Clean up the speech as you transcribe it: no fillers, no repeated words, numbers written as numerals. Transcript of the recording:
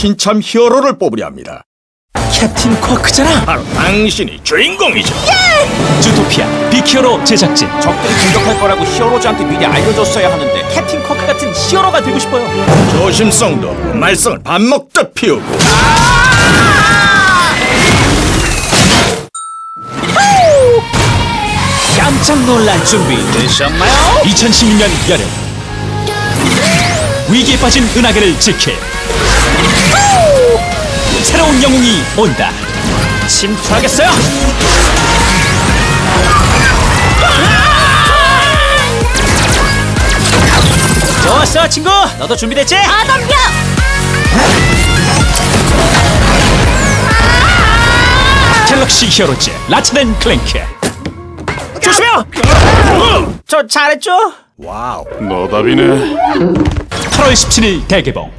신참 히어로를 뽑으려 합니다. 캡틴 쿼크잖아. 바로 당신이 주인공이죠. 주토피아 빅히어로 제작진. 적들이 공격할 거라고 히어로즈한테 미리 알려줬어야 하는데 캡틴 쿼크 같은 히어로가 되고 싶어요. 조심성도 없고 말썽을 밥 먹다 피우고. 깜짝 놀랄 준비 되셨나요? 2016년 여름 위기에 빠진 은하계를 지킬 새로운 영웅이 온다. 침투하겠어요. 좋았어 친구, 너도 준비됐지? 덤벼! 갤럭시 히어로즈 라쳇 앤 클랭크. 조심해요. 저 잘했죠? 와우. 너답이네. 8월 17일 대개봉.